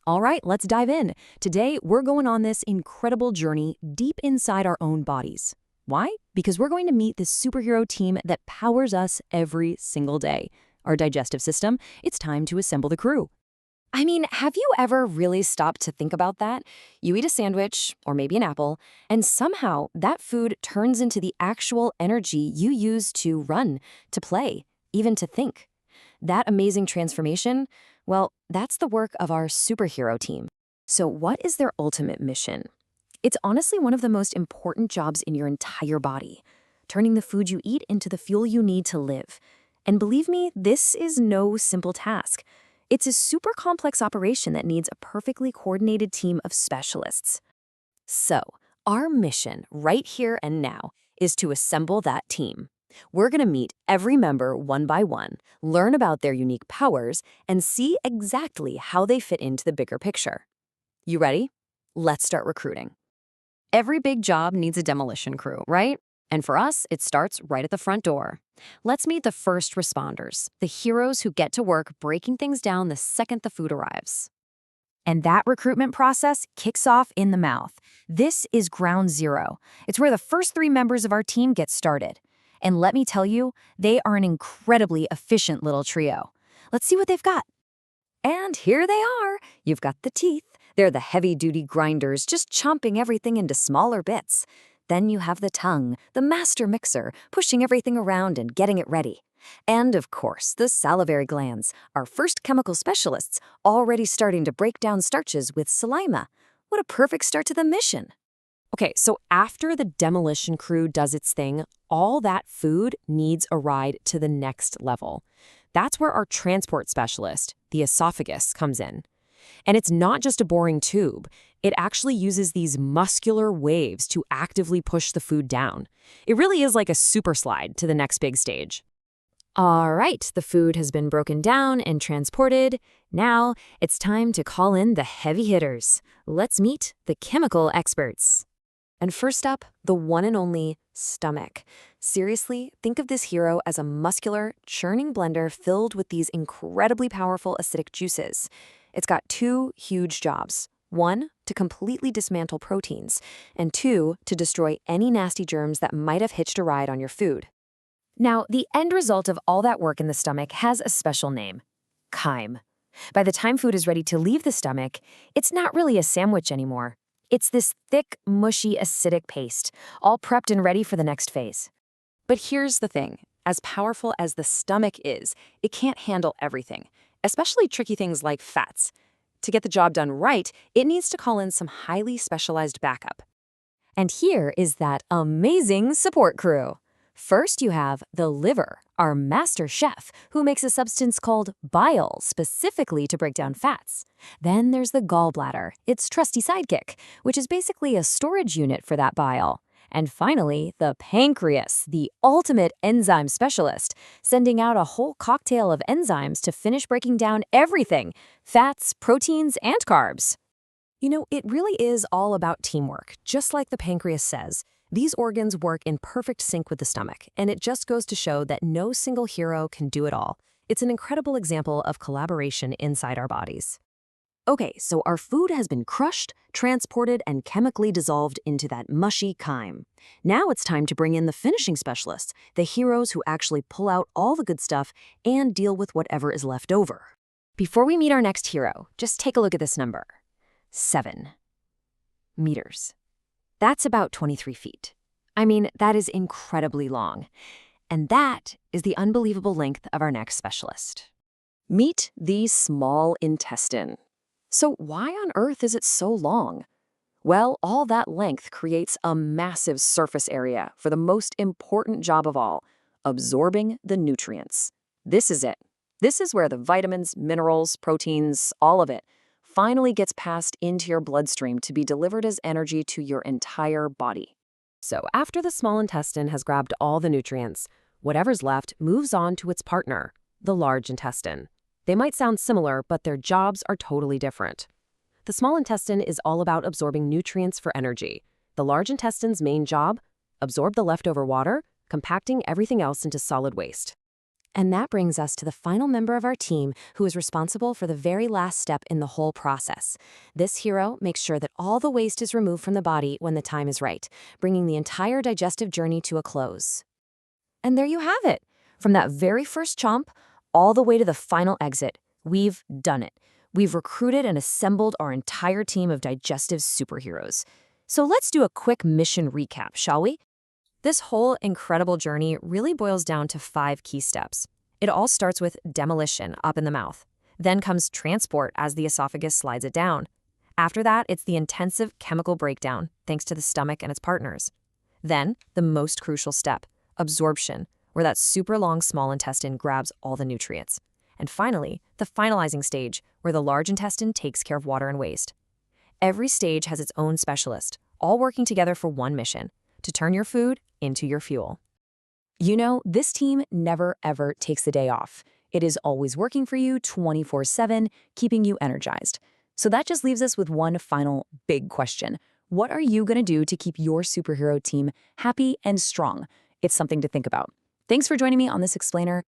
All right, let's dive in. Today, we're going on this incredible journey deep inside our own bodies. Why? Because we're going to meet this superhero team that powers us every single day. Our digestive system. It's time to assemble the crew. I mean, have you ever really stopped to think about that? You eat a sandwich, or maybe an apple, and somehow that food turns into the actual energy you use to run, to play, even to think. That amazing transformation, well, that's the work of our superhero team. So what is their ultimate mission? It's honestly one of the most important jobs in your entire body, turning the food you eat into the fuel you need to live. And believe me, this is no simple task. It's a super complex operation that needs a perfectly coordinated team of specialists. So, our mission right here and now is to assemble that team. We're going to meet every member one by one, learn about their unique powers, and see exactly how they fit into the bigger picture. You ready? Let's start recruiting. Every big job needs a demolition crew, right? And for us, it starts right at the front door. Let's meet the first responders, the heroes who get to work breaking things down the second the food arrives. And that recruitment process kicks off in the mouth. This is ground zero. It's where the first 3 members of our team get started. And let me tell you, they are an incredibly efficient little trio. Let's see what they've got. And here they are. You've got the teeth. They're the heavy-duty grinders, just chomping everything into smaller bits. Then you have the tongue, the master mixer, pushing everything around and getting it ready. And, of course, the salivary glands, our first chemical specialists, already starting to break down starches with saliva. What a perfect start to the mission. Okay, so after the demolition crew does its thing, all that food needs a ride to the next level. That's where our transport specialist, the esophagus, comes in. And it's not just a boring tube. It actually uses these muscular waves to actively push the food down. It really is like a super slide to the next big stage. All right, the food has been broken down and transported. Now it's time to call in the heavy hitters. Let's meet the chemical experts. And first up, the one and only stomach. Seriously, think of this hero as a muscular, churning blender filled with these incredibly powerful acidic juices. It's got 2 huge jobs. 1, to completely dismantle proteins, and 2, to destroy any nasty germs that might have hitched a ride on your food. Now, the end result of all that work in the stomach has a special name: chyme. By the time food is ready to leave the stomach, it's not really a sandwich anymore. It's this thick, mushy, acidic paste, all prepped and ready for the next phase. But here's the thing. As powerful as the stomach is, it can't handle everything, especially tricky things like fats. To get the job done right, it needs to call in some highly specialized backup. And here is that amazing support crew. First, you have the liver, our master chef, who makes a substance called bile specifically to break down fats. Then there's the gallbladder, its trusty sidekick, which is basically a storage unit for that bile. And finally, the pancreas, the ultimate enzyme specialist, sending out a whole cocktail of enzymes to finish breaking down everything: fats, proteins, and carbs. You know, it really is all about teamwork, just like the pancreas says. These organs work in perfect sync with the stomach, and it just goes to show that no single hero can do it all. It's an incredible example of collaboration inside our bodies. Okay, so our food has been crushed, transported, and chemically dissolved into that mushy chyme. Now it's time to bring in the finishing specialists, the heroes who actually pull out all the good stuff and deal with whatever is left over. Before we meet our next hero, just take a look at this number: 7 meters. That's about 23 feet. I mean, that is incredibly long. And that is the unbelievable length of our next specialist. Meet the small intestine. So why on earth is it so long? Well, all that length creates a massive surface area for the most important job of all: absorbing the nutrients. This is it. This is where the vitamins, minerals, proteins, all of it, finally gets passed into your bloodstream to be delivered as energy to your entire body. So after the small intestine has grabbed all the nutrients, whatever's left moves on to its partner, the large intestine. They might sound similar, but their jobs are totally different. The small intestine is all about absorbing nutrients for energy. The large intestine's main job: absorb the leftover water, compacting everything else into solid waste. And that brings us to the final member of our team who is responsible for the very last step in the whole process. This hero makes sure that all the waste is removed from the body when the time is right, bringing the entire digestive journey to a close. And there you have it. From that very first chomp, all the way to the final exit, we've done it. We've recruited and assembled our entire team of digestive superheroes. So let's do a quick mission recap, shall we? This whole incredible journey really boils down to 5 key steps. It all starts with demolition up in the mouth. Then comes transport as the esophagus slides it down. After that, it's the intensive chemical breakdown, thanks to the stomach and its partners. Then, the most crucial step, absorption, where that super long small intestine grabs all the nutrients. And finally, the finalizing stage, where the large intestine takes care of water and waste. Every stage has its own specialist, all working together for one mission: to turn your food into your fuel. You know, this team never ever takes a day off. It is always working for you 24/7, keeping you energized. So that just leaves us with one final big question. What are you going to do to keep your superhero team happy and strong? It's something to think about. Thanks for joining me on this explainer.